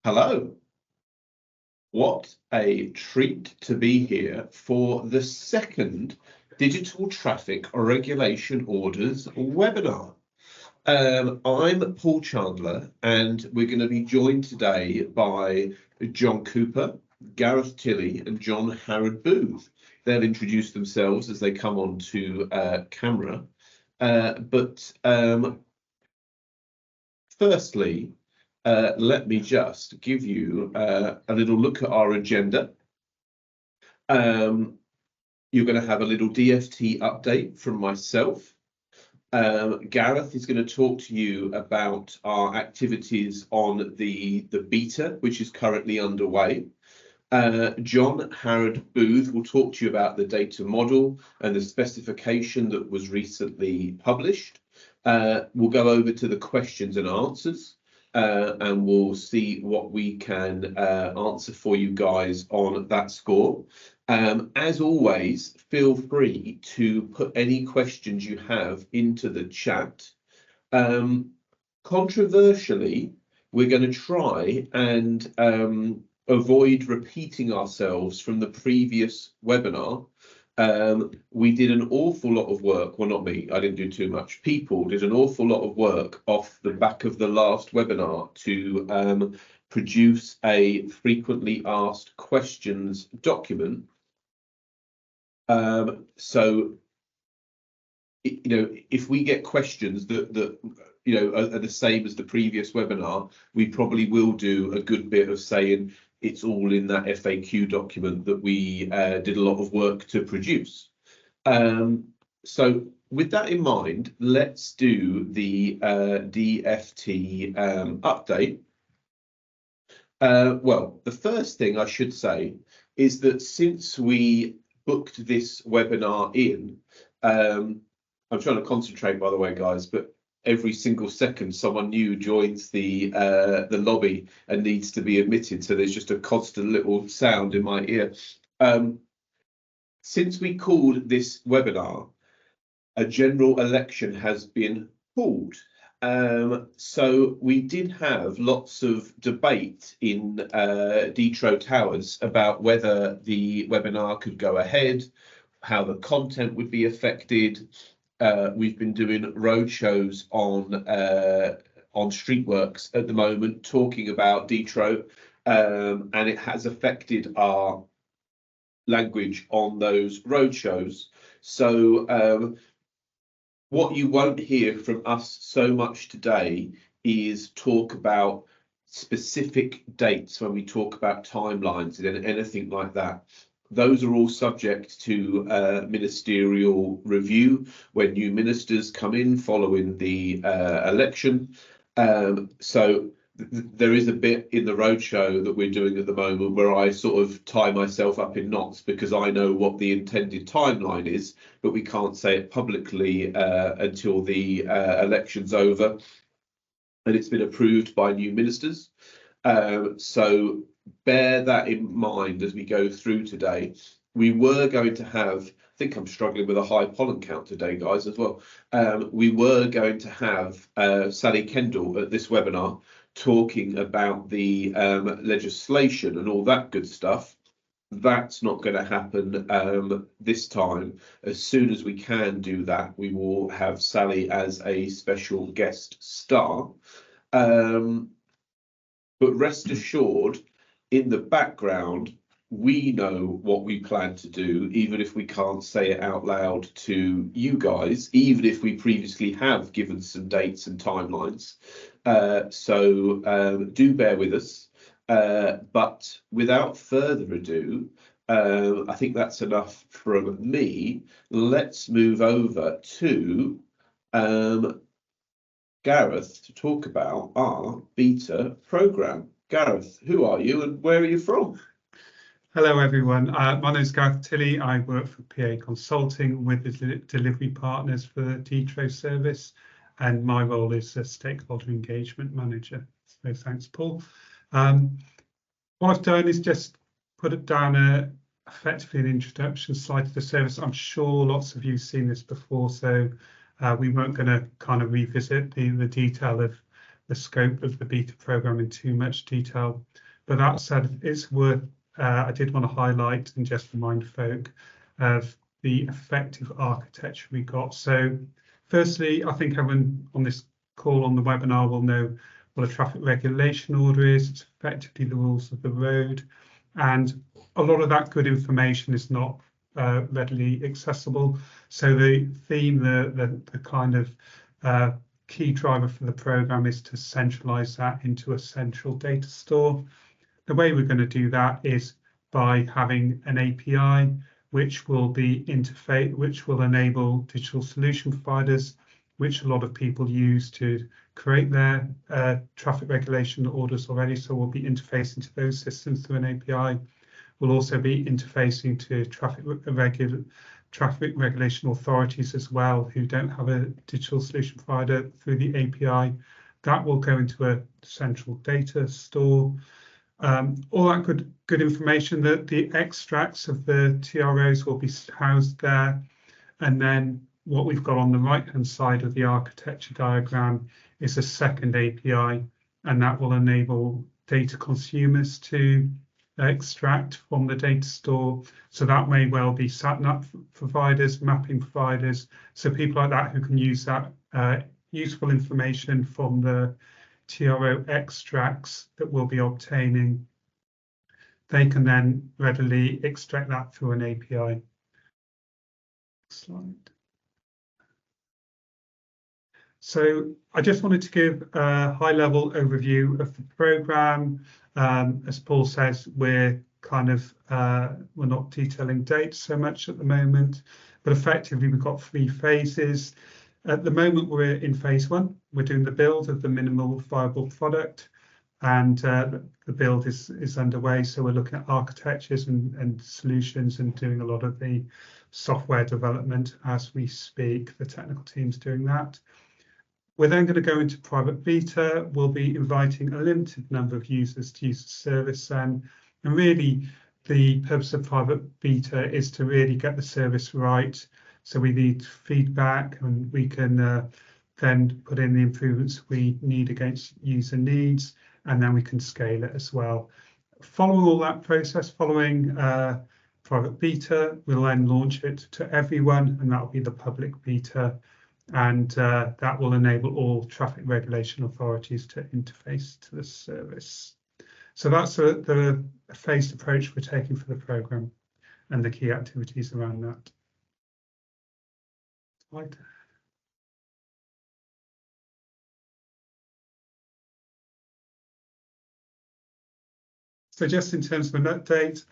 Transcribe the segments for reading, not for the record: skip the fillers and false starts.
Hello. What a treat to be here for the second Digital Traffic Regulation Orders webinar. I'm Paul Chandler, and we're going to be joined today by John Cooper, Gareth Tilley, and John Harrod Booth. They'll introduce themselves as they come on to camera. Firstly, let me just give you a little look at our agenda. You're going to have a little DFT update from myself. Gareth is going to talk to you about our activities on the beta, which is currently underway. John Harrod Booth will talk to you about the data model and the specification that was recently published. We'll go over to the questions and answers, and we'll see what we can answer for you guys on that score. As always, feel free to put any questions you have into the chat. Controversially, we're going to try and avoid repeating ourselves from the previous webinar. We did an awful lot of work, well, not me, I didn't do too much. People did an awful lot of work off the back of the last webinar to produce a frequently asked questions document. So, if we get questions that are the same as the previous webinar, we probably will do a good bit of saying it's all in that FAQ document that we did a lot of work to produce. So with that in mind, let's do the DFT update. Well, the first thing I should say is that since we booked this webinar in, I'm trying to concentrate, by the way, guys, but every single second someone new joins the lobby and needs to be admitted, so there's just a constant little sound in my ear. Since we called this webinar, a general election has been called. So we did have lots of debate in D-TRO Towers about whether the webinar could go ahead, how the content would be affected. We've been doing roadshows on Streetworks at the moment, talking about D-TRO, and it has affected our language on those roadshows. So what you won't hear from us so much today is talk about specific dates when we talk about timelines and anything like that. Those are all subject to ministerial review when new ministers come in following the election. So there is a bit in the roadshow that we're doing at the moment where I sort of tie myself up in knots because I know what the intended timeline is, but we can't say it publicly until the election's over and it's been approved by new ministers. So bear that in mind as we go through today. We were going to have, I think I'm struggling with a high pollen count today, guys, as well. We were going to have Sally Kendall at this webinar talking about the legislation and all that good stuff. That's not going to happen this time. As soon as we can do that, we will have Sally as a special guest star. But rest assured, in the background, we know what we plan to do, even if we can't say it out loud to you guys, even if we previously have given some dates and timelines. So do bear with us. But without further ado, I think that's enough from me. Let's move over to Gareth to talk about our beta program. Gareth, who are you and where are you from? Hello, everyone. My name is Gareth Tilley. I work for PA Consulting with the delivery partners for the D-TRO service, and my role is a stakeholder engagement manager. So thanks, Paul. What I've done is just put it down effectively an introduction slide to the service. I'm sure lots of you have seen this before, so we weren't going to kind of revisit the detail of the scope of the beta program in too much detail. But that said, it's worth, I did want to highlight and just remind folk of the effective architecture we got. So firstly, I think everyone on this call on the webinar will know what a traffic regulation order is. It's effectively the rules of the road. And a lot of that good information is not readily accessible. So the theme, the kind of key driver for the program is to centralize that into a central data store. The way we're going to do that is by having an API which will enable digital solution providers, which a lot of people use to create their traffic regulation orders already. So we'll be interfacing to those systems through an API. We'll also be interfacing to traffic regulation authorities as well, who don't have a digital solution provider through the API. That will go into a central data store. All that good information, that the extracts of the TROs will be housed there. And then what we've got on the right-hand side of the architecture diagram is a second API, and that will enable data consumers to extract from the data store. So that may well be sat-nav providers, mapping providers, so people like that who can use that useful information from the TRO extracts that we'll be obtaining. They can then readily extract that through an API. Slide. So I just wanted to give a high-level overview of the program. As Paul says, we're not detailing dates so much at the moment, but effectively we've got 3 phases. At the moment, we're in phase 1. We're doing the build of the minimal viable product, and the build is underway. So we're looking at architectures and solutions and doing a lot of the software development as we speak. The technical team's doing that. We're then going to go into private beta. We'll be inviting a limited number of users to use the service then. And really, the purpose of private beta is to really get the service right. So we need feedback, and we can then put in the improvements we need against user needs, and then we can scale it as well. Following all that process, following private beta, we'll then launch it to everyone, and that will be the public beta. And that will enable all traffic regulation authorities to interface to the service. So that's the phased approach we're taking for the program and the key activities around that. Right. So just in terms of an update,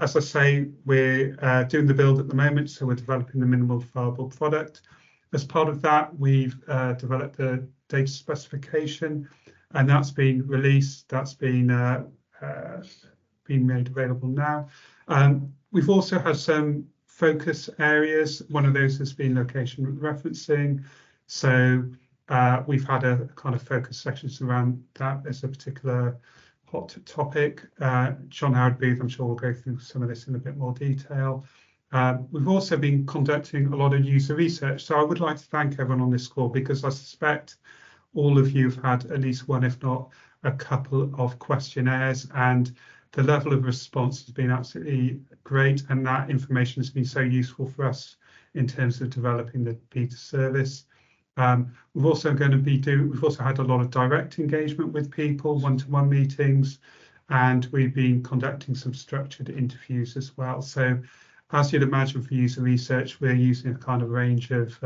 as I say, we're doing the build at the moment, so we're developing the minimal viable product. As part of that, we've developed the data specification, and that's been released. That's been made available now. We've also had some focus areas. One of those has been location referencing. So we've had a kind of focus sections around that as a particular hot topic. John Howard Booth, I'm sure, will go through some of this in a bit more detail. We've also been conducting a lot of user research. So I would like to thank everyone on this call, because I suspect all of you have had at least one, if not a couple of questionnaires, and the level of response has been absolutely great. And that information has been so useful for us in terms of developing the beta service. We've also had a lot of direct engagement with people, one-to-one meetings, and we've been conducting some structured interviews as well. So as you'd imagine for user research, we're using a kind of range of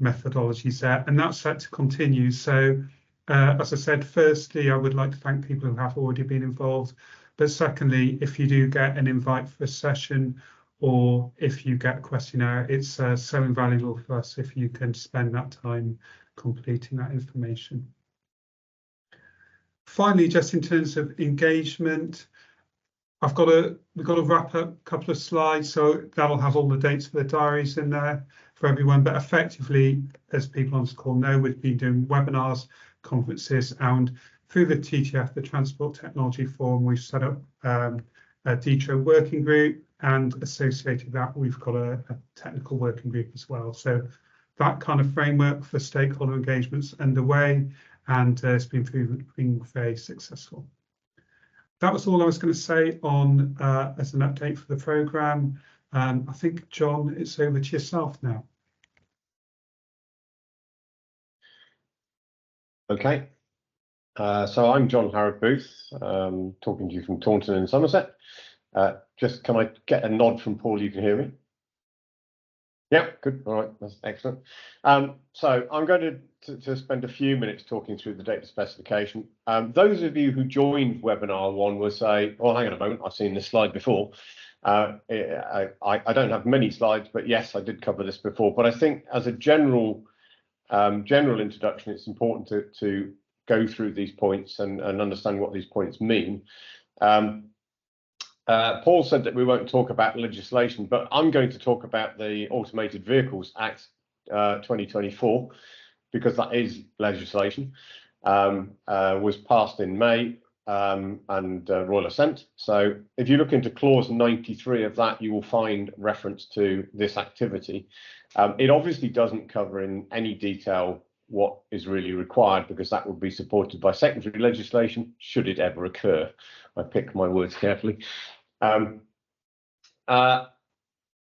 methodologies there, and that's set to continue. So as I said, firstly, I would like to thank people who have already been involved. But secondly, if you do get an invite for a session, or if you get a questionnaire, it's so invaluable for us if you can spend that time completing that information. Finally, just in terms of engagement, we've got to wrap up a couple of slides, so that'll have all the dates for the diaries in there for everyone. But effectively, as people on this call know, we've been doing webinars, conferences, and through the TTF, the Transport Technology Forum, we've set up a D-TRO working group, and associated with that, we've got a technical working group as well. So that kind of framework for stakeholder engagements underway, and it's been proving very successful. That was all I was going to say on as an update for the programme. I think, John, it's over to yourself now. Okay, so I'm John Harrod Booth, talking to you from Taunton in Somerset. Just can I get a nod from Paul? You can hear me? Yeah, good. All right, that's excellent. So I'm going to spend a few minutes talking through the data specification. Those of you who joined webinar 1 will say, "Oh, hang on a moment, I've seen this slide before." I don't have many slides, but yes, I did cover this before. But I think as a general introduction, it's important to go through these points and understand what these points mean. Paul said that we won't talk about legislation, but I'm going to talk about the Automated Vehicles Act 2024, because that is legislation, was passed in May and royal assent. So if you look into clause 93 of that, you will find reference to this activity. It obviously doesn't cover in any detail what is really required, because that would be supported by secondary legislation should it ever occur. I pick my words carefully.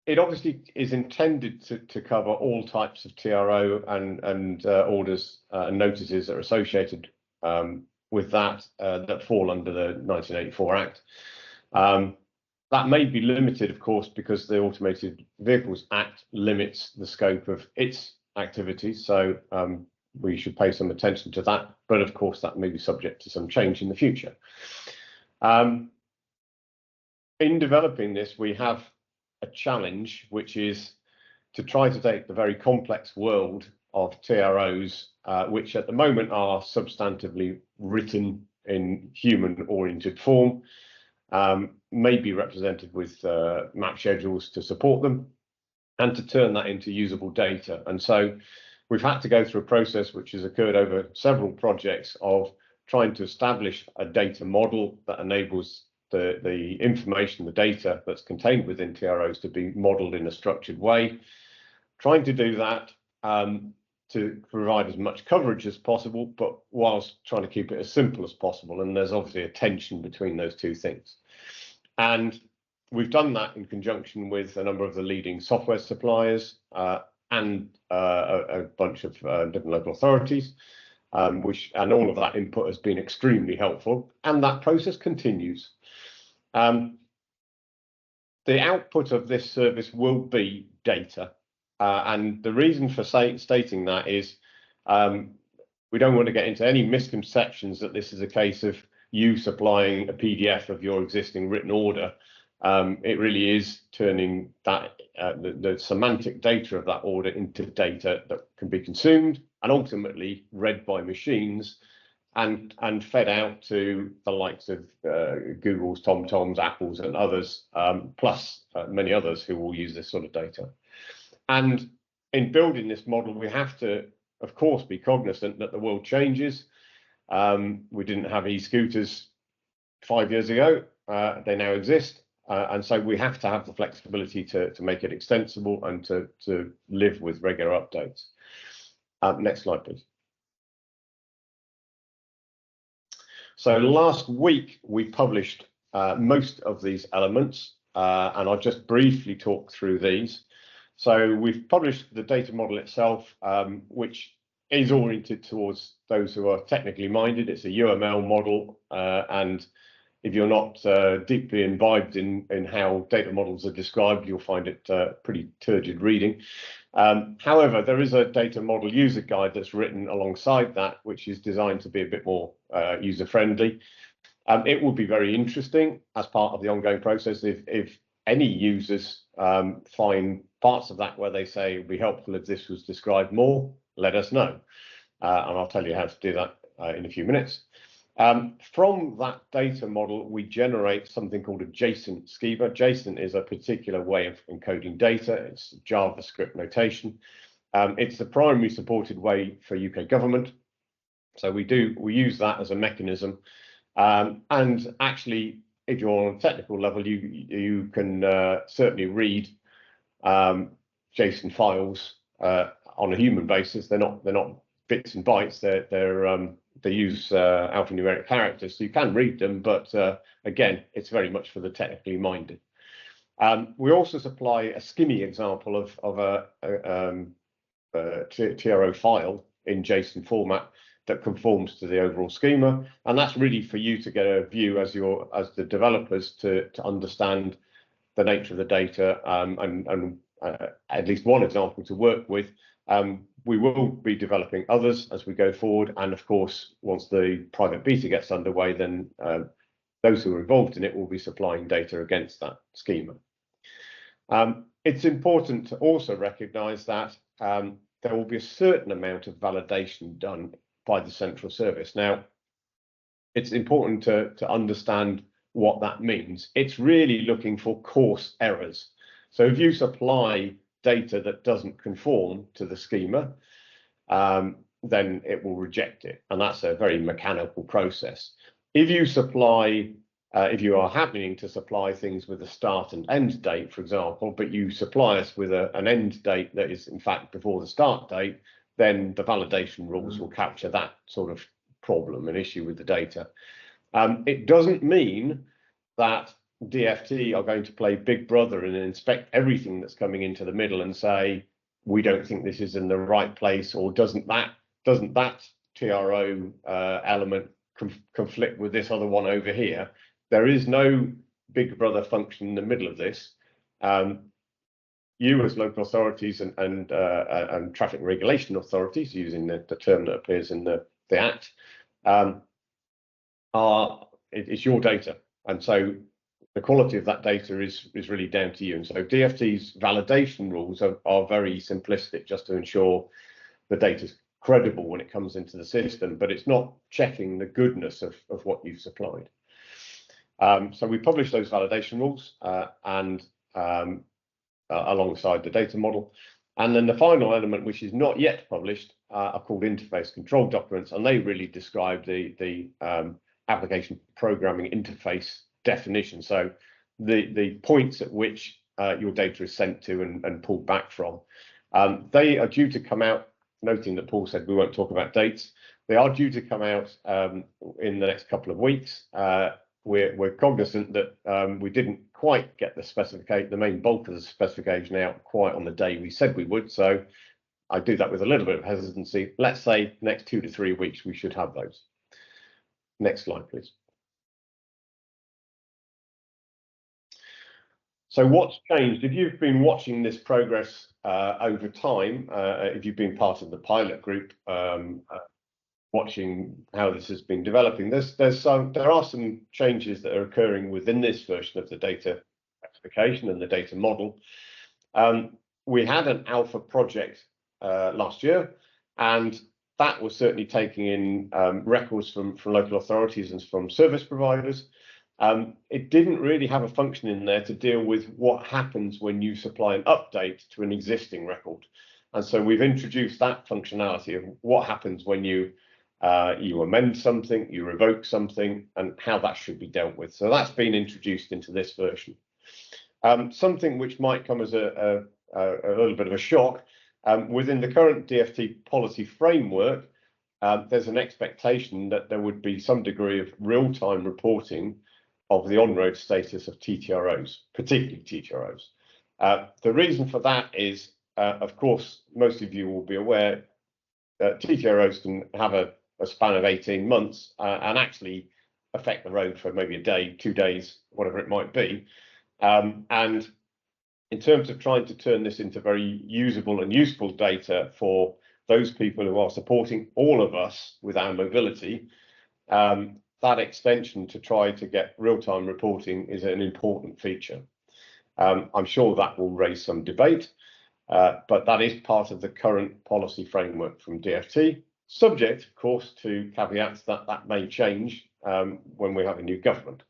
It obviously is intended to cover all types of TRO and orders and notices that are associated with that that fall under the 1984 Act. That may be limited, of course, because the Automated Vehicles Act limits the scope of its activities. So we should pay some attention to that. But of course, that may be subject to some change in the future. In developing this, we have a challenge, which is to try to take the very complex world of TROs, which at the moment are substantively written in human-oriented form, may be represented with map schedules to support them, and to turn that into usable data. And so we've had to go through a process which has occurred over several projects of trying to establish a data model that enables the information, the data that's contained within TROs to be modeled in a structured way, trying to do that to provide as much coverage as possible, but whilst trying to keep it as simple as possible. And there's obviously a tension between those two things. And we've done that in conjunction with a number of the leading software suppliers and a bunch of different local authorities, and all of that input has been extremely helpful, and that process continues. The output of this service will be data, and the reason for stating that is we don't want to get into any misconceptions that this is a case of you supplying a PDF of your existing written order. It really is turning that the semantic data of that order into data that can be consumed and ultimately read by machines and fed out to the likes of Google's, TomToms, Apple's, and others, plus many others who will use this sort of data. And in building this model, we have to, of course, be cognizant that the world changes. We didn't have e-scooters 5 years ago. They now exist. And so we have to have the flexibility to make it extensible and to live with regular updates. Next slide, please. So last week, we published most of these elements, and I'll just briefly talk through these. So we've published the data model itself, which is oriented towards those who are technically minded. It's a UML model, and if you're not deeply imbibed in how data models are described, you'll find it pretty turgid reading. However, there is a data model user guide that's written alongside that, which is designed to be a bit more user-friendly. It will be very interesting as part of the ongoing process. If any users find parts of that where they say it would be helpful if this was described more, let us know. And I'll tell you how to do that in a few minutes. From that data model, we generate something called a JSON schema. JSON is a particular way of encoding data. It's JavaScript notation. It's the primary supported way for UK government. So we use that as a mechanism. And actually, if you're on a technical level, you can certainly read JSON files on a human basis. They're not bits and bytes. They're they use alphanumeric characters, so you can read them, but again, it's very much for the technically minded. We also supply a schema example of a TRO file in JSON format that conforms to the overall schema, and that's really for you to get a view as the developers to understand the nature of the data, and at least one example to work with. We will be developing others as we go forward, and of course, once the private beta gets underway, then those who are involved in it will be supplying data against that schema. It's important to also recognise that there will be a certain amount of validation done by the central service. Now, it's important to understand what that means. It's really looking for coarse errors. So if you supply data that doesn't conform to the schema, then it will reject it, and that's a very mechanical process. If you supply, if you are happening to supply things with a start and end date, for example, but you supply us with an end date that is in fact before the start date, then the validation rules will capture that sort of problem, an issue with the data. It doesn't mean that DFT are going to play Big Brother and inspect everything that's coming into the middle and say, we don't think this is in the right place, or doesn't that TRO element conflict with this other one over here. There is no Big Brother function in the middle of this. You as local authorities and traffic regulation authorities, using the term that appears in the Act, it's your data, and so the quality of that data is really down to you. And so DFT's validation rules are very simplistic, just to ensure the data is credible when it comes into the system, but it's not checking the goodness of what you've supplied. So we publish those validation rules alongside the data model. And then the final element, which is not yet published, are called interface control documents, and they really describe the application programming interface definition. So the points at which your data is sent to and pulled back from. They are due to come out, noting that Paul said we won't talk about dates. They are due to come out in the next couple of weeks. We're cognizant that we didn't quite get the main bulk of the specification out quite on the day we said we would. So I do that with a little bit of hesitancy. Let's say next 2 to 3 weeks, we should have those. Next slide, please. So what's changed? If you've been watching this progress over time, if you've been part of the pilot group, watching how this has been developing, there are some changes that are occurring within this version of the data specification and the data model. We had an alpha project last year, and that was certainly taking in records from local authorities and from service providers. It didn't really have a function in there to deal with what happens when you supply an update to an existing record. And so we've introduced that functionality of what happens when you amend something, you revoke something, and how that should be dealt with. So that's been introduced into this version. Something which might come as a little bit of a shock, within the current DFT policy framework, there's an expectation that there would be some degree of real-time reporting of the on-road status of TTROs, particularly TTROs. The reason for that is, of course, most of you will be aware that TTROs can have a span of 18 months and actually affect the road for maybe a day, 2 days, whatever it might be. And in terms of trying to turn this into very usable and useful data for those people who are supporting all of us with our mobility, that extension to try to get real-time reporting is an important feature. I'm sure that will raise some debate, but that is part of the current policy framework from DFT, subject, of course, to caveats that may change when we have a new government.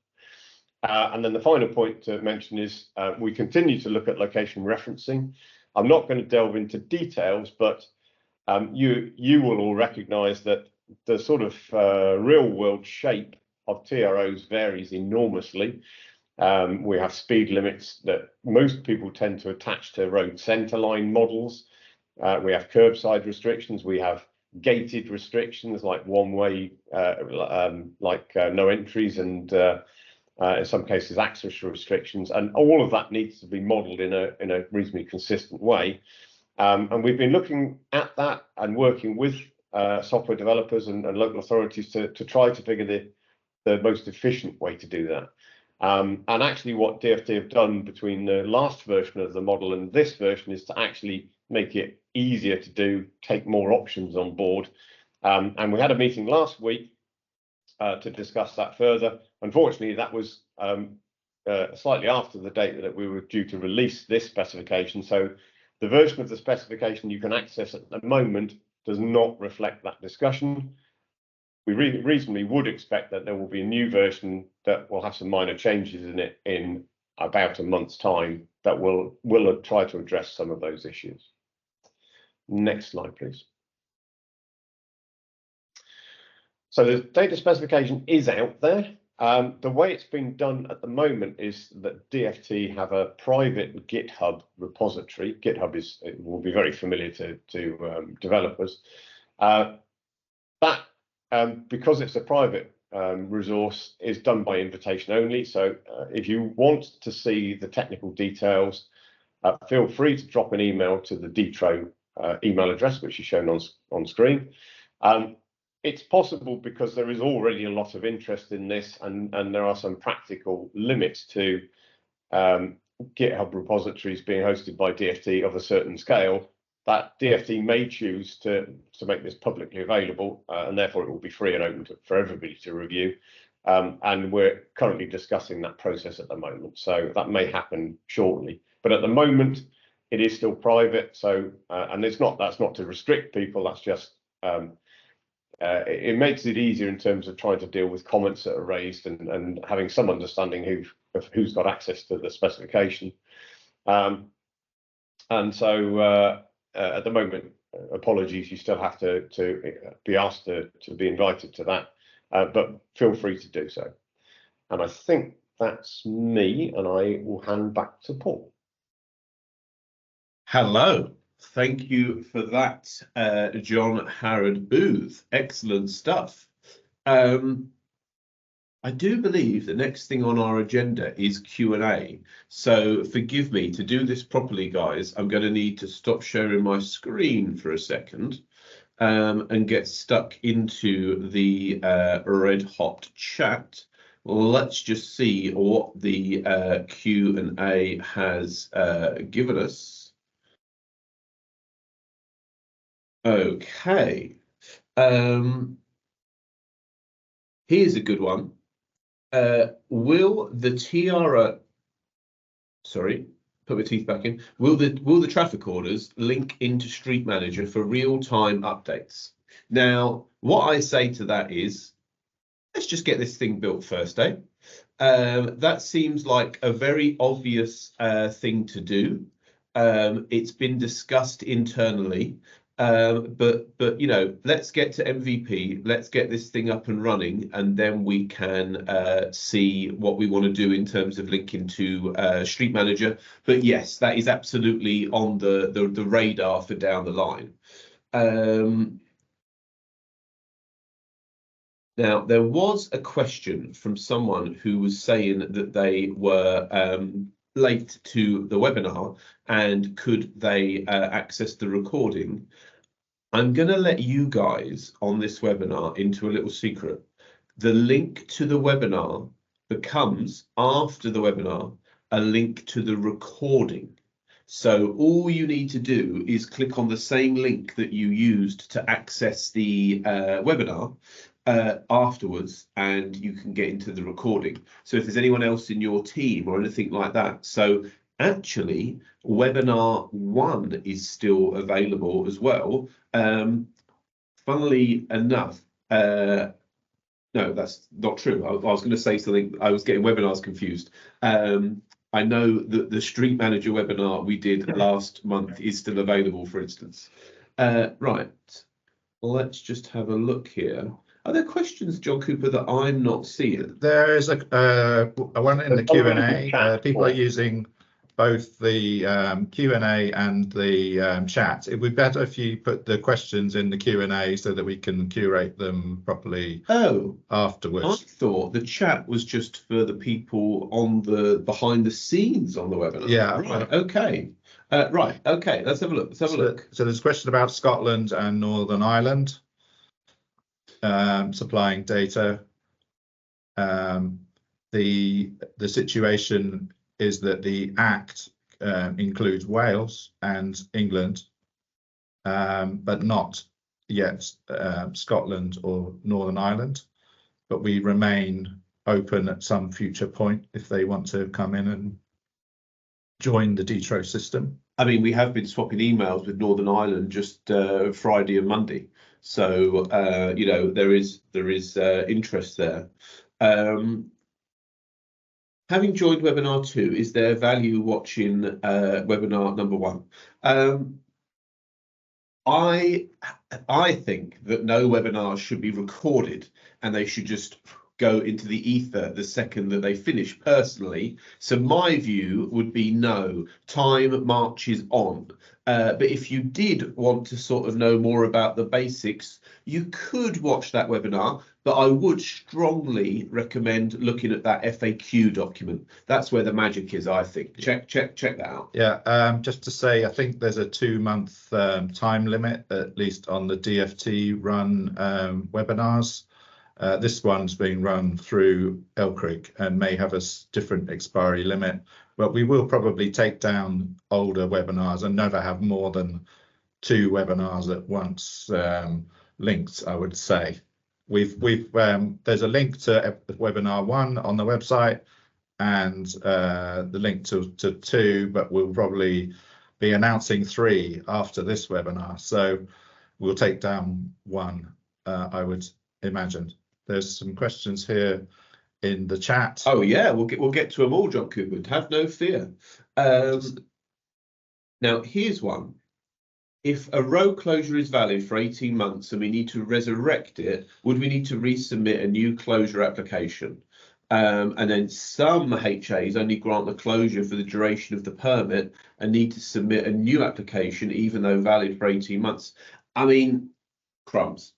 And then the final point to mention is we continue to look at location referencing. I'm not going to delve into details, but you will all recognise that the sort of real world shape of TROs varies enormously. We have speed limits that most people tend to attach to road centre line models. We have curbside restrictions. We have gated restrictions like one-way, no entries, and in some cases access restrictions, and all of that needs to be modelled in a reasonably consistent way. And we've been looking at that and working with software developers and local authorities to try to figure the most efficient way to do that. And actually what DFT have done between the last version of the model and this version is to actually make it easier to do, take more options on board. And we had a meeting last week to discuss that further. Unfortunately, that was slightly after the date that we were due to release this specification. So the version of the specification you can access at the moment does not reflect that discussion. We reasonably would expect that there will be a new version that will have some minor changes in it in about a month's time that will try to address some of those issues. Next slide, please. So the data specification is out there. The way it's been done at the moment is that DFT have a private GitHub repository. GitHub will be very familiar to developers. Because it's a private resource, is done by invitation only. So if you want to see the technical details, feel free to drop an email to the D-TRO email address, which is shown on screen. It's possible because there is already a lot of interest in this, and there are some practical limits to GitHub repositories being hosted by DFT of a certain scale, that DFT may choose to make this publicly available, and therefore it will be free and open for everybody to review. And we're currently discussing that process at the moment, so that may happen shortly. But at the moment, it is still private. So, and that's not to restrict people. That's just it makes it easier in terms of trying to deal with comments that are raised and having some understanding of who's got access to the specification. And so at the moment, apologies, you still have to be asked to be invited to that, but feel free to do so. And I think that's me, and I will hand back to Paul. Hello. Thank you for that, John Harrod Booth. Excellent stuff. I do believe the next thing on our agenda is Q&A. So forgive me, to do this properly, guys, I'm going to need to stop sharing my screen for a second and get stuck into the red hot chat. Let's just see what the Q&A has given us. Okay. Here's a good one. Will the TRO, sorry, put my teeth back in. Will the traffic orders link into Street Manager for real-time updates? Now, what I say to that is, let's just get this thing built first, eh? That seems like a very obvious thing to do. It's been discussed internally. But you know, let's get to MVP, let's get this thing up and running, and then we can see what we want to do in terms of linking to Street Manager. But yes, that is absolutely on the radar for down the line. Now, there was a question from someone who was saying that they were late to the webinar and could they access the recording. I'm going to let you guys on this webinar into a little secret. The link to the webinar becomes, after the webinar, a link to the recording. So all you need to do is click on the same link that you used to access the webinar afterwards, and you can get into the recording. So if there's anyone else in your team or anything like that. So actually, webinar 1 is still available as well. Funnily enough, no, that's not true. I was going to say something. I was getting webinars confused. I know that the Street Manager webinar we did last month is still available, for instance. Right, let's just have a look here. Are there questions, John Cooper, that I'm not seeing? There is a one in the Q&A. People are using both the Q&A and the chat. It would be better if you put the questions in the Q&A so that we can curate them properly afterwards. I thought the chat was just for the people on the behind the scenes on the webinar. Yeah. Right. Okay. Right. Okay. Let's have a look. So there's a question about Scotland and Northern Ireland supplying data. The situation is that the Act includes Wales and England, but not yet Scotland or Northern Ireland. But we remain open at some future point if they want to come in and join the D-TRO system. I mean, we have been swapping emails with Northern Ireland just Friday and Monday, so you know, there is interest there. Having joined webinar 2, is there value watching webinar number 1? I think that no webinars should be recorded and they should just go into the ether the second that they finish, personally. So my view would be no, time marches on. But if you did want to sort of know more about the basics, you could watch that webinar, but I would strongly recommend looking at that FAQ document. That's where the magic is, I think. Check that out. Yeah, just to say, I think there's a 2-month time limit, at least on the DFT run webinars. This one's being run through Elcric and may have a different expiry limit, but we will probably take down older webinars and never have more than 2 webinars at once linked, I would say. There's a link to webinar 1 on the website and the link to 2, but we'll probably be announcing 3 after this webinar. So we'll take down 1, I would imagine. There's some questions here in the chat. Oh yeah, we'll get to them all, John Cooper. Have no fear. Now here's one. If a row closure is valid for 18 months and we need to resurrect it, would we need to resubmit a new closure application? And then some HAs only grant the closure for the duration of the permit and need to submit a new application even though valid for 18 months. I mean, crumbs.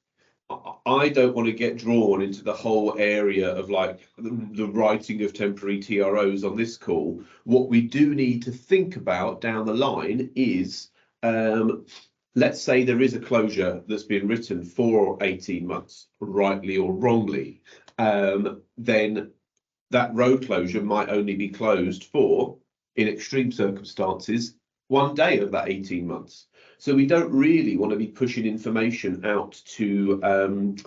I don't want to get drawn into the whole area of like the writing of temporary TROs on this call. What we do need to think about down the line is, let's say there is a closure that's been written for 18 months, rightly or wrongly, then that road closure might only be closed for, in extreme circumstances, 1 day of that 18 months. So we don't really want to be pushing information out to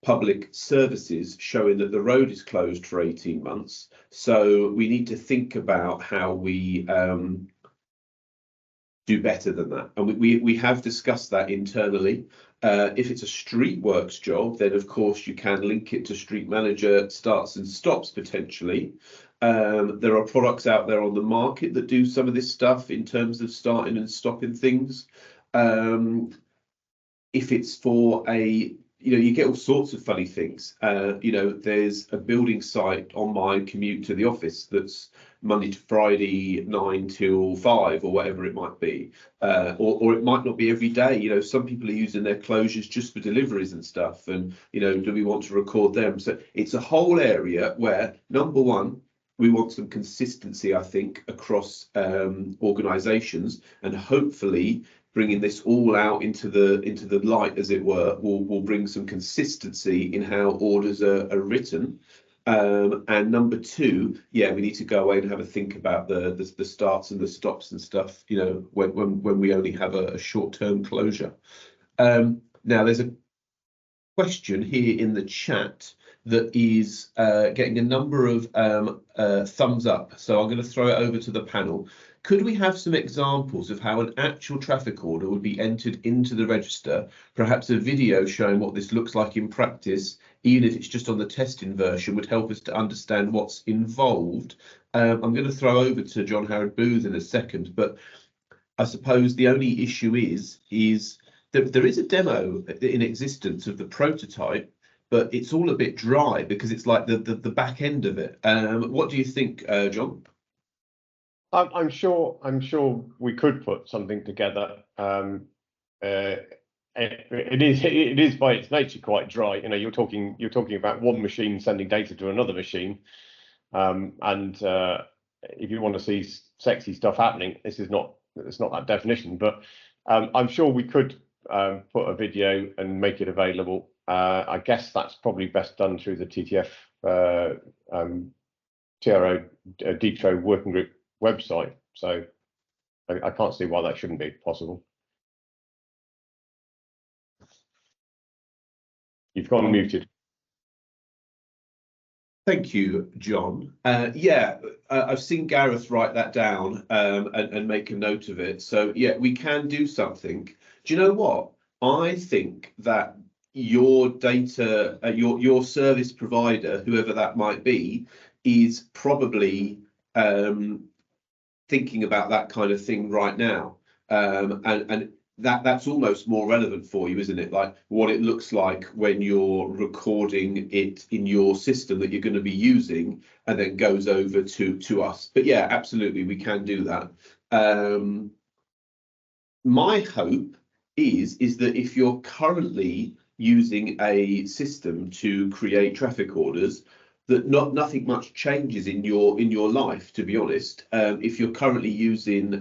public services showing that the road is closed for 18 months. So we need to think about how we do better than that. And we have discussed that internally. If it's a street works job, then of course you can link it to Street Manager starts and stops potentially. There are products out there on the market that do some of this stuff in terms of starting and stopping things. If it's for you get all sorts of funny things. There's a building site on my commute to the office that's Monday to Friday, 9 till 5 or whatever it might be. Or it might not be every day. Some people are using their closures just for deliveries and stuff. And, do we want to record them? So it's a whole area where, number one, we want some consistency, I think, across organisations, and hopefully bringing this all out into the light, as it were, will bring some consistency in how orders are written. And number two, yeah, we need to go away and have a think about the starts and the stops and stuff. When we only have a short-term closure. Now, there's a question here in the chat that is getting a number of thumbs up. So I'm going to throw it over to the panel. Could we have some examples of how an actual traffic order would be entered into the register? Perhaps a video showing what this looks like in practice, even if it's just on the testing version, would help us to understand what's involved. I'm going to throw over to John Howard Booth in a second, but I suppose the only issue is that there is a demo in existence of the prototype, but it's all a bit dry because it's like the back end of it. What do you think, John? I'm sure we could put something together. It is by its nature quite dry. You know, you're talking about one machine sending data to another machine, and if you want to see sexy stuff happening, it's not that definition. But I'm sure we could put a video and make it available. I guess that's probably best done through the TTF TRO D-TRO working group website. So I can't see why that shouldn't be possible. You've gone muted. Thank you, John. Yeah, I've seen Gareth write that down and make a note of it. So yeah, we can do something. Do you know what? I think that your data, your service provider, whoever that might be, is probably thinking about that kind of thing right now. And that's almost more relevant for you, isn't it? Like what it looks like when you're recording it in your system that you're going to be using and then goes over to us. But yeah, absolutely, we can do that. My hope is that if you're currently using a system to create traffic orders, that nothing much changes in your life, to be honest. If you're currently using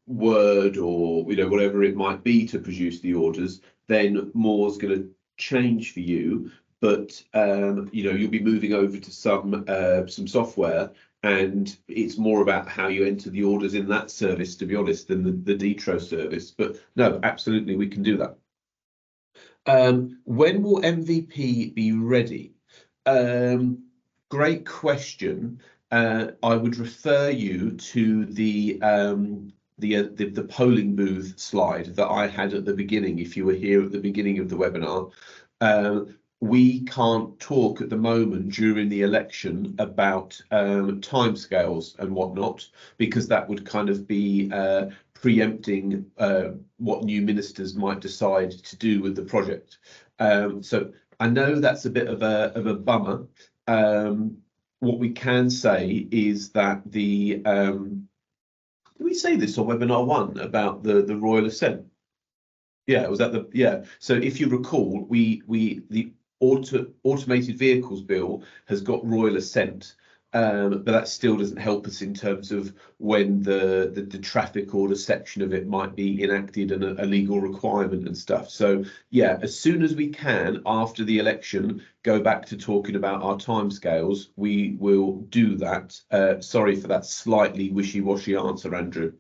Word or whatever it might be to produce the orders, then more's going to change for you. But you'll be moving over to some software, and it's more about how you enter the orders in that service, to be honest, than the D-TRO service. But no, absolutely, we can do that. When will MVP be ready? Great question. I would refer you to the polling booth slide that I had at the beginning, if you were here at the beginning of the webinar. We can't talk at the moment during the election about timescales and whatnot, because that would kind of be preempting what new ministers might decide to do with the project. So I know that's a bit of a bummer. What we can say is that did we say this on webinar 1 about the royal assent? Yeah, was that yeah. So if you recall, the automated vehicles bill has got royal assent, but that still doesn't help us in terms of when the traffic order section of it might be enacted and a legal requirement and stuff. So yeah, as soon as we can after the election go back to talking about our timescales, we will do that. Sorry for that slightly wishy-washy answer, Andrew.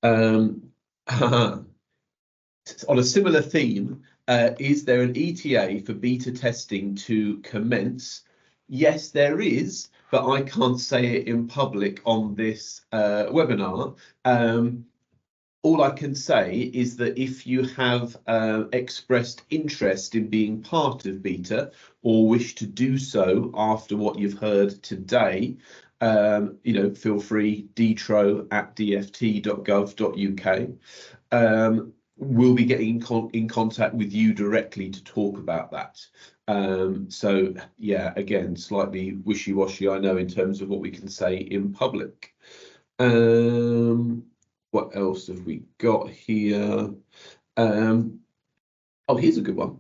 On a similar theme, is there an ETA for beta testing to commence? Yes, there is, but I can't say it in public on this webinar. All I can say is that if you have expressed interest in being part of beta or wish to do so after what you've heard today, feel free, dtro@dft.gov.uk. We'll be getting in contact with you directly to talk about that. So yeah, again, slightly wishy-washy, I know, in terms of what we can say in public. What else have we got here? Oh, here's a good one.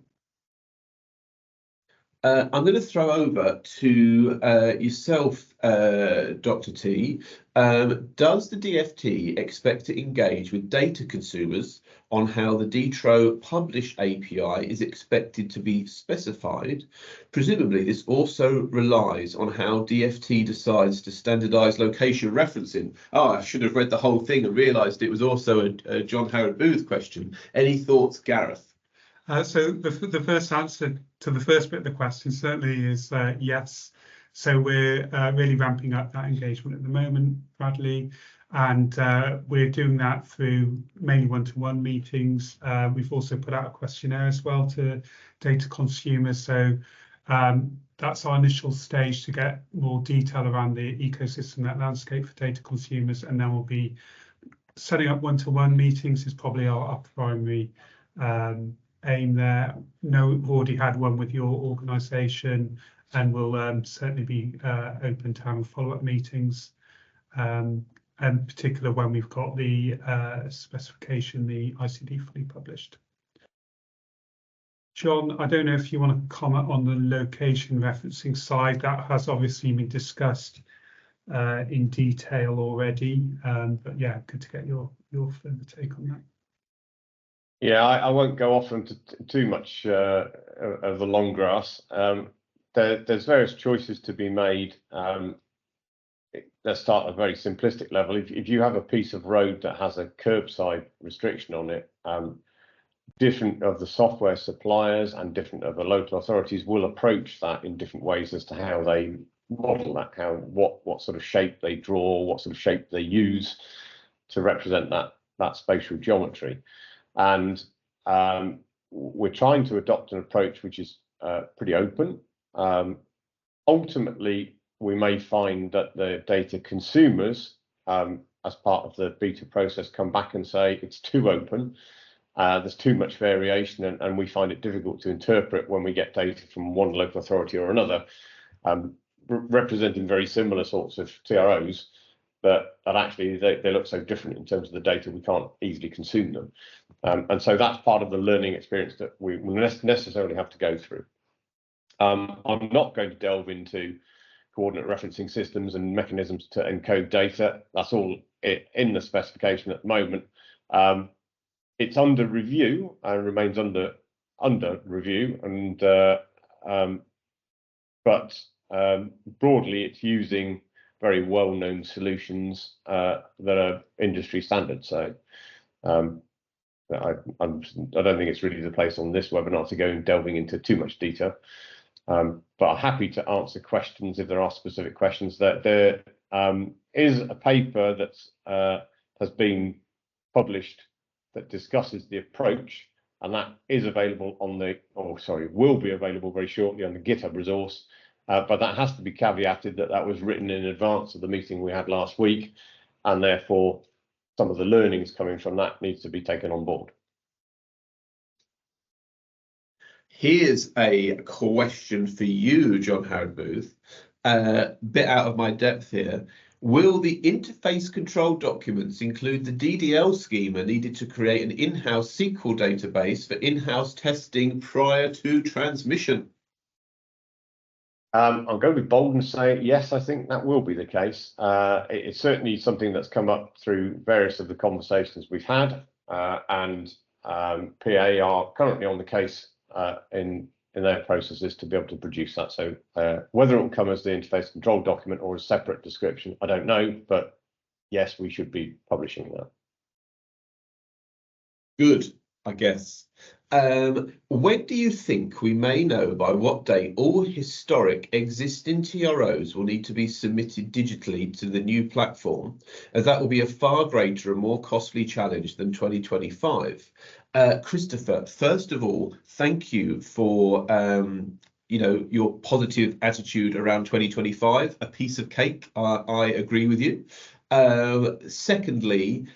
I'm going to throw over to yourself, Dr. T. Does the DFT expect to engage with data consumers on how the D-TRO publish API is expected to be specified? Presumably, this also relies on how DFT decides to standardize location referencing. Oh, I should have read the whole thing and realized it was also a John Howard Booth question. Any thoughts, Gareth? So the first answer to the first bit of the question certainly is yes. So we're really ramping up that engagement at the moment, Bradley, and we're doing that through mainly one-to-one meetings. We've also put out a questionnaire as well to data consumers. So that's our initial stage to get more detail around the ecosystem, that landscape for data consumers, and then we'll be setting up one-to-one meetings is probably our primary aim there. No, we've already had one with your organisation and we'll certainly be open to having follow-up meetings, and particular when we've got the specification, the ICD fully published. John, I don't know if you want to comment on the location referencing side. That has obviously been discussed in detail already, but yeah, good to get your further take on that. Yeah, I won't go off into too much of the long grass. There's various choices to be made. Let's start at a very simplistic level. If you have a piece of road that has a curbside restriction on it, different of the software suppliers and different of the local authorities will approach that in different ways as to how they model that, what sort of shape they draw, what sort of shape they use to represent that spatial geometry. And we're trying to adopt an approach which is pretty open. Ultimately, we may find that the data consumers, as part of the beta process, come back and say it's too open. There's too much variation, and we find it difficult to interpret when we get data from one local authority or another, representing very similar sorts of TROs, but actually they look so different in terms of the data we can't easily consume them. And so that's part of the learning experience that we necessarily have to go through. I'm not going to delve into coordinate referencing systems and mechanisms to encode data. That's all in the specification at the moment. It's under review and remains under review, and but broadly it's using very well-known solutions that are industry standard. So I don't think it's really the place on this webinar to go delving into too much detail. But I'm happy to answer questions if there are specific questions. That there is a paper that has been published that discusses the approach, and that is available on will be available very shortly on the GitHub resource. But that has to be caveated that was written in advance of the meeting we had last week, and therefore some of the learnings coming from that needs to be taken on board. Here's a question for you, John Howard Booth. Bit out of my depth here. Will the interface control documents include the DDL schema needed to create an in-house SQL database for in-house testing prior to transmission? I'm going to be bold and say yes, I think that will be the case. It's certainly something that's come up through various of the conversations we've had, and PA are currently on the case in their processes to be able to produce that. So whether it will come as the interface control document or a separate description, I don't know, but yes, we should be publishing that. Good, I guess. When do you think we may know by what date all historic existing TROs will need to be submitted digitally to the new platform, as that will be a far greater and more costly challenge than 2025? Christopher, first of all, thank you for your positive attitude around 2025, a piece of cake. I agree with you. Secondly,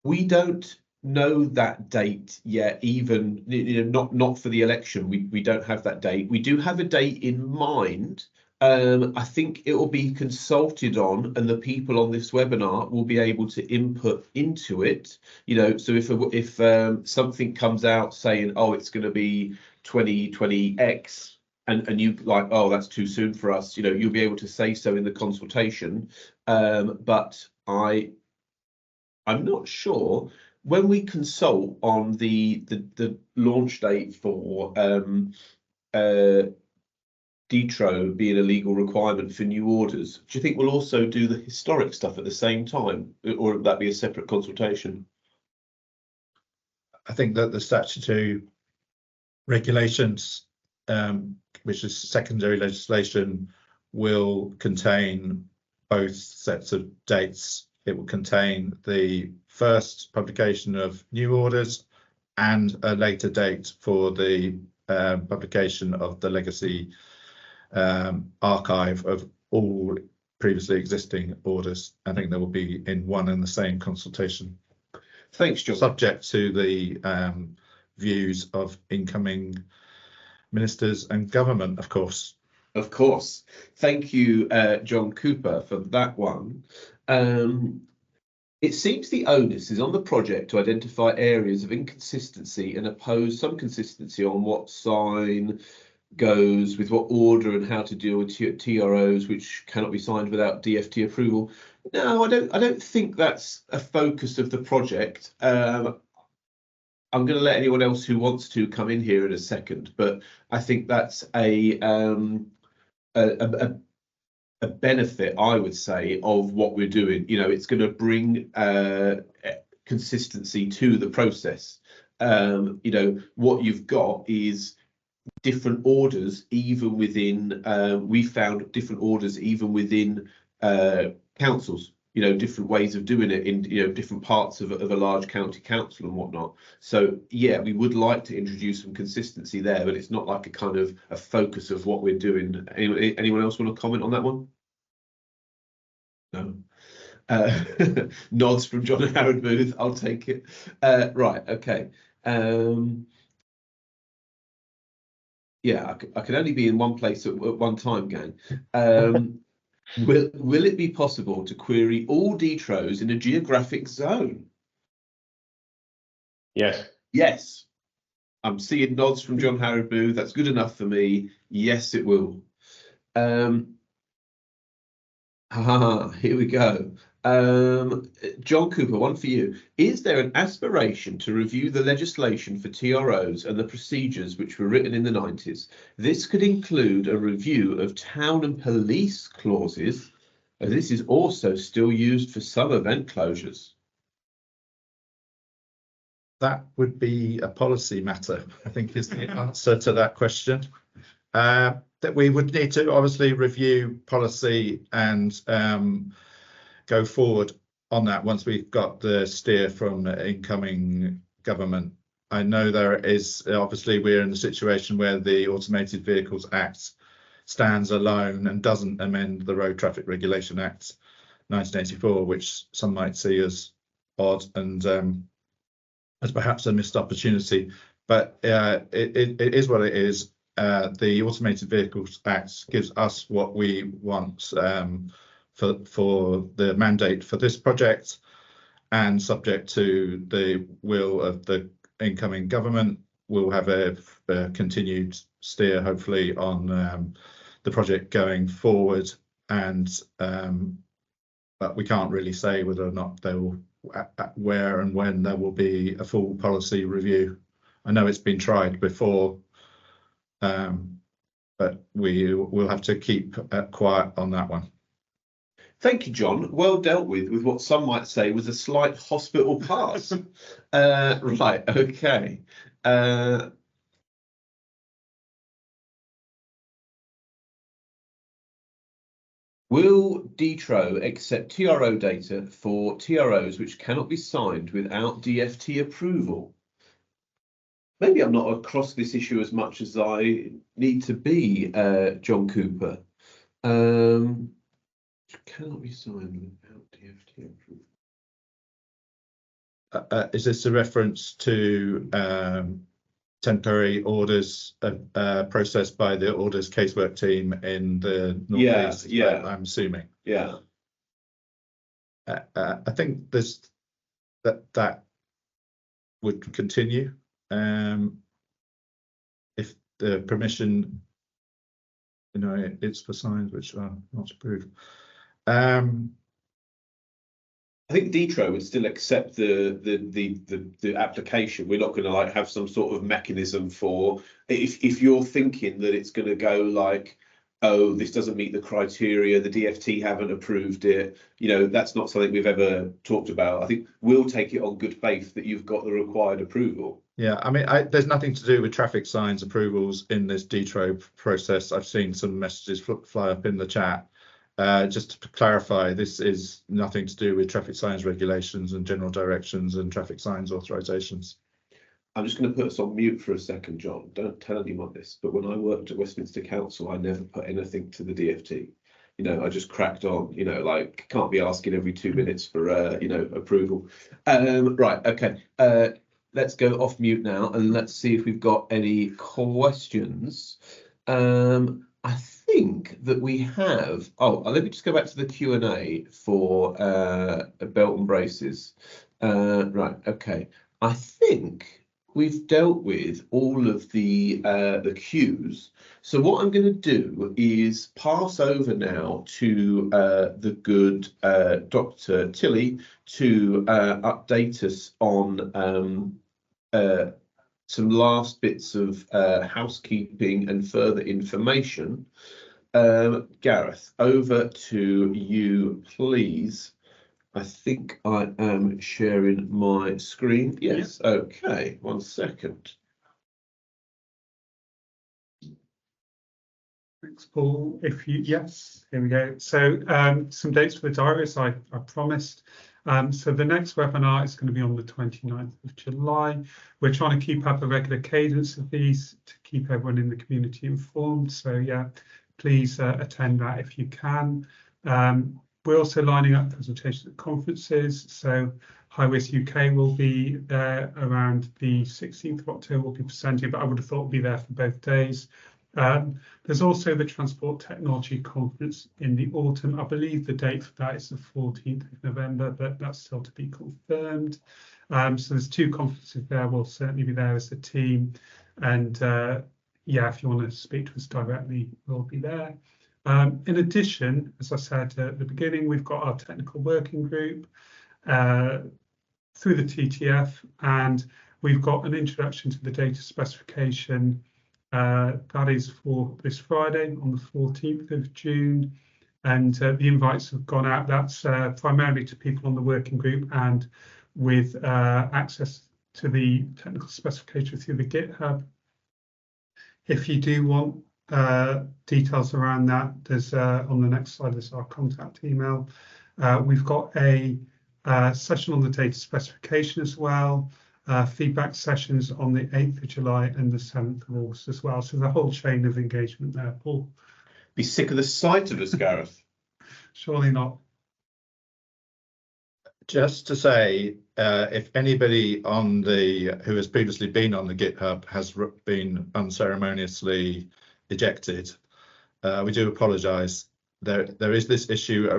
we don't know that date yet, even not for the election. We don't have that date. We do have a date in mind. I think it will be consulted on, and the people on this webinar will be able to input into it. So if something comes out saying, oh, it's going to be 2020X, and you like, oh, that's too soon for us, you'll be able to say so in the consultation. But I'm not sure. When we consult on the launch date for D-TRO being a legal requirement for new orders, do you think we'll also do the historic stuff at the same time, or would that be a separate consultation? I think that the statutory regulations, which is secondary legislation, will contain both sets of dates. It will contain the first publication of new orders and a later date for the publication of the legacy archive of all previously existing orders. I think they will be in one and the same consultation. Thanks, John. Subject to the views of incoming ministers and government, of course. Of course. Thank you, John Cooper, for that one. It seems the onus is on the project to identify areas of inconsistency and oppose some consistency on what sign goes with what order and how to deal with TROs which cannot be signed without DFT approval. No, I don't think that's a focus of the project. I'm going to let anyone else who wants to come in here in a second, but I think that's a benefit, I would say, of what we're doing. You know, it's going to bring consistency to the process. You know, what you've got is different orders, even within. We found different orders even within councils. You know, different ways of doing it in different parts of a large county council and whatnot. So yeah, we would like to introduce some consistency there, but it's not like a kind of a focus of what we're doing. Anyone else want to comment on that one? No. Nods from John Howard Booth. I'll take it. Right. Okay. Yeah, I can only be in one place at one time, gang. Will it be possible to query all D-TROs in a geographic zone? Yes. Yes. I'm seeing nods from John Howard Booth. That's good enough for me. Yes, it will. Here we go. John Cooper, one for you. Is there an aspiration to review the legislation for TROs and the procedures which were written in the 90s? This could include a review of town and police clauses, as this is also still used for some event closures. That would be a policy matter, I think, is the answer to that question. That we would need to obviously review policy and go forward on that once we've got the steer from the incoming government. I know there is, obviously we're in a situation where the Automated Vehicles Act stands alone and doesn't amend the Road Traffic Regulation Act 1984, which some might see as odd and as perhaps a missed opportunity, but it is what it is. The Automated Vehicles Act gives us what we want for the mandate for this project, and subject to the will of the incoming government, we'll have a continued steer, hopefully, on the project going forward. And but we can't really say whether or not they will, where and when there will be a full policy review. I know it's been tried before. But we'll have to keep quiet on that one. Thank you, John. Well dealt with what some might say was a slight hospital pass. Right, okay. Will D-TRO accept TRO data for TROs which cannot be signed without DFT approval? Maybe I'm not across this issue as much as I need to be, John Cooper. Cannot be signed without DFT approval. Is this a reference to temporary orders processed by the orders casework team in the Northeast? Yeah. I'm assuming. Yeah. I think that would continue. If the permission, it's for signs which are not approved. I think D-TRO would still accept the application. We're not going to like have some sort of mechanism for if you're thinking that it's going to go like, oh, this doesn't meet the criteria, the DFT haven't approved it. That's not something we've ever talked about. I think we'll take it on good faith that you've got the required approval. Yeah, I mean, there's nothing to do with traffic signs approvals in this D-TRO process. I've seen some messages fly up in the chat. Just to clarify, this is nothing to do with traffic signs regulations and general directions and traffic signs authorizations. I'm just going to put us on mute for a second, John. Don't tell anyone this, but when I worked at Westminster Council, I never put anything to the DFT. I just cracked on, like can't be asking every 2 minutes for, approval. Right, okay. let's go off mute now and let's see if we've got any questions. I think that we have. Oh, let me just go back to the Q&A for belt and braces. Right, okay. I think we've dealt with all of the cues. So what I'm going to do is pass over now to the good Dr. Tilley to update us on some last bits of housekeeping and further information. Gareth, over to you, please. I think I am sharing my screen. Yes, yeah. Okay, 1 second. Thanks, Paul. Yes, here we go. So some dates for the diaries I promised. So the next webinar is going to be on the 29th of July. We're trying to keep up a regular cadence of these to keep everyone in the community informed. So yeah, please attend that if you can. We're also lining up presentations at conferences. So High Risk UK will be there around the 16th of October. We'll be presenting, but I would have thought we'll be there for both days. There's also the Transport Technology Conference in the autumn. I believe the date for that is the 14th of November, but that's still to be confirmed. So there's 2 conferences there. We'll certainly be there as a team. And yeah, if you want to speak to us directly, we'll be there. In addition, as I said at the beginning, we've got our technical working group through the TTF, and we've got an introduction to the data specification. That is for this Friday on the 14th of June, and the invites have gone out. That's primarily to people on the working group and with access to the technical specification through the GitHub. If you do want details around that, there's on the next slide, there's our contact email. We've got a session on the data specification as well. Feedback sessions on the 8th of July and the 7th of August as well. So the whole chain of engagement there, Paul. Be sick of the sight of us, Gareth. Surely not. Just to say, if anybody on who has previously been on the GitHub has been unceremoniously ejected, we do apologise. There is this issue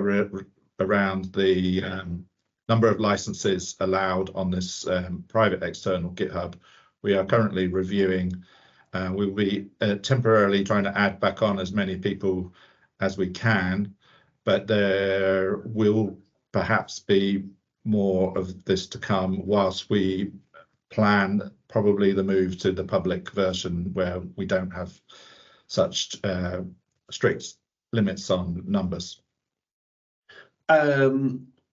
around the number of licenses allowed on this private external GitHub. We are currently reviewing. We'll be temporarily trying to add back on as many people as we can, but there will perhaps be more of this to come whilst we plan probably the move to the public version where we don't have such strict limits on numbers.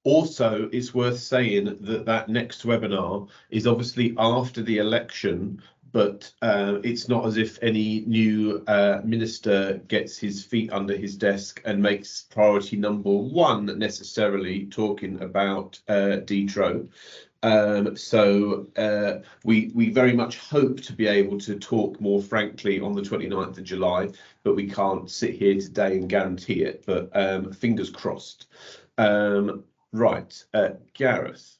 Also, it's worth saying that next webinar is obviously after the election, but it's not as if any new minister gets his feet under his desk and makes priority number 1 necessarily talking about D-TRO. So we very much hope to be able to talk more frankly on the 29th of July, but we can't sit here today and guarantee it, but fingers crossed. Right, Gareth.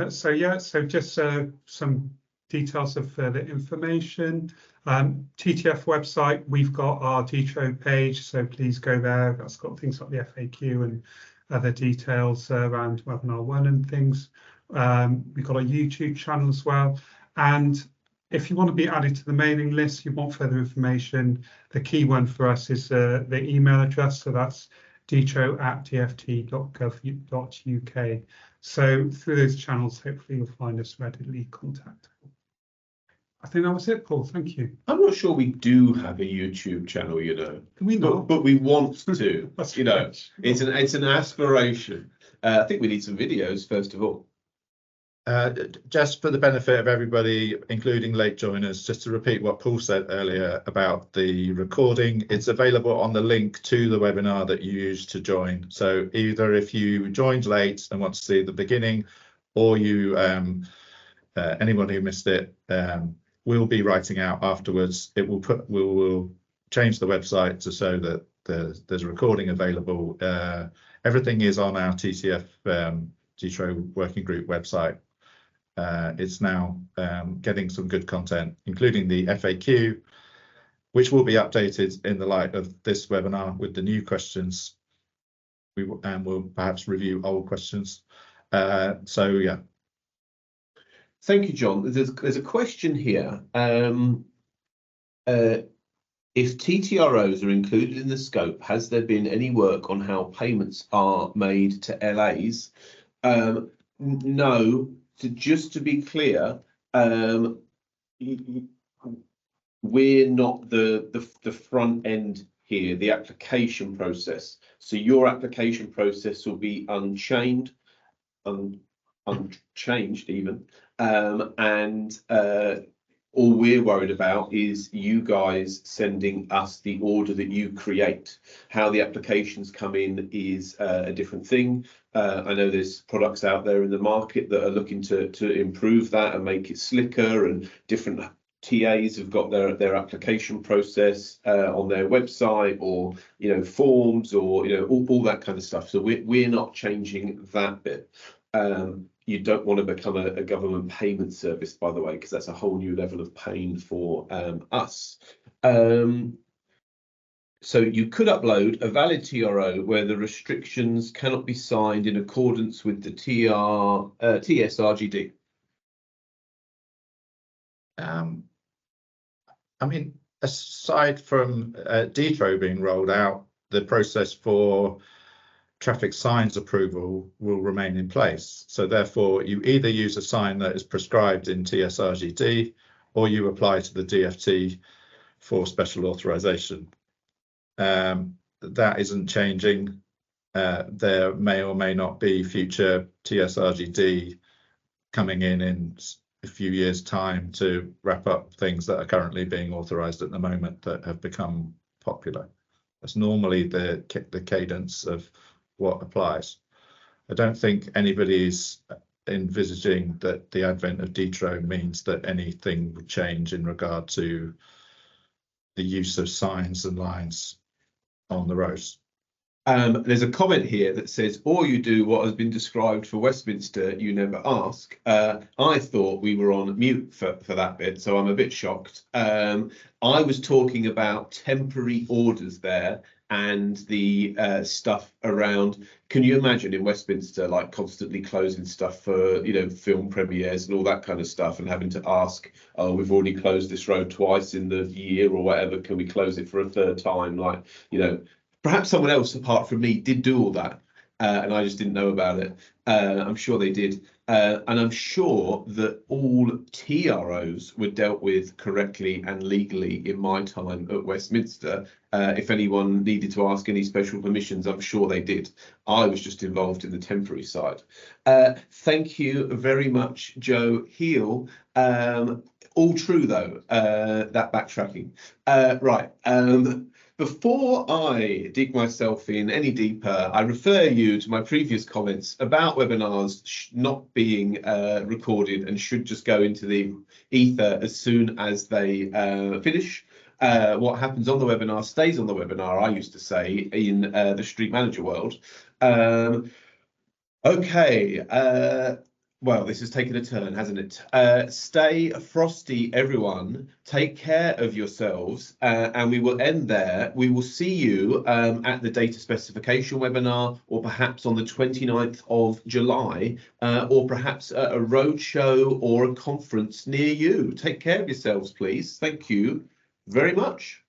So yeah, so just some details of further information. TTF website, we've got our D-TRO page, so please go there. That's got things like the FAQ and other details around webinar 1 and things. We've got a YouTube channel as well. And if you want to be added to the mailing list, you want further information, the key one for us is the email address. So that's dtro@dft.gov.uk. So through those channels, hopefully you'll find us readily contactable. I think that was it, Paul. Thank you. I'm not sure we do have a YouTube channel, you know. Can we not? But we want to. That's you know, right. it's an aspiration. I think we need some videos first of all. Just for the benefit of everybody, including late joiners, just to repeat what Paul said earlier about the recording, it's available on the link to the webinar that you used to join. So either if you joined late and want to see the beginning, or you anyone who missed it, we'll be writing out afterwards. We will change the website to show that there's a recording available. Everything is on our TTF D-TRO working group website. it's now getting some good content, including the FAQ, which will be updated in the light of this webinar with the new questions. And we'll perhaps review old questions. So yeah. Thank you, John. There's a question here. If TTROs are included in the scope, has there been any work on how payments are made to LAs? No. Just to be clear, we're not the front end here, the application process. So your application process will be unchanged even, and all we're worried about is you guys sending us the order that you create. How the applications come in is a different thing. I know there's products out there in the market that are looking to improve that and make it slicker, and different TAs have got their application process on their website, or forms, or all that kind of stuff. So we're not changing that bit. You don't want to become a government payment service, by the way, because that's a whole new level of pain for us. So you could upload a valid TRO where the restrictions cannot be signed in accordance with the TSRGD. I mean, aside from D-TRO being rolled out, the process for traffic signs approval will remain in place. So therefore, you either use a sign that is prescribed in TSRGD, or you apply to the DFT for special authorization. That isn't changing. There may or may not be future TSRGD coming in a few years' time to wrap up things that are currently being authorized at the moment that have become popular. That's normally the cadence of what applies. I don't think anybody's envisaging that the advent of D-TRO means that anything would change in regard to the use of signs and lines on the roads. There's a comment here that says, or you do what has been described for Westminster, you never ask. I thought we were on mute for that bit, so I'm a bit shocked. I was talking about temporary orders there, and the stuff around. Can you imagine in Westminster, like, constantly closing stuff for film premieres and all that kind of stuff, and having to ask, oh, we've already closed this road twice in the year or whatever, can we close it for a third time? Like, perhaps someone else apart from me did do all that, and I just didn't know about it. I'm sure they did. And I'm sure that all TROs were dealt with correctly and legally in my time at Westminster. If anyone needed to ask any special permissions, I'm sure they did. I was just involved in the temporary side. Thank you very much, Joe Heel. All true, though, that backtracking. Right. Before I dig myself in any deeper, I refer you to my previous comments about webinars not being recorded and should just go into the ether as soon as they finish. What happens on the webinar stays on the webinar, I used to say, in the Street Manager world. Okay. Well, this has taken a turn, hasn't it? Stay frosty, everyone. Take care of yourselves, and we will end there. We will see you at the data specification webinar, or perhaps on the 29th of July, or perhaps at a roadshow or a conference near you. Take care of yourselves, please. Thank you very much.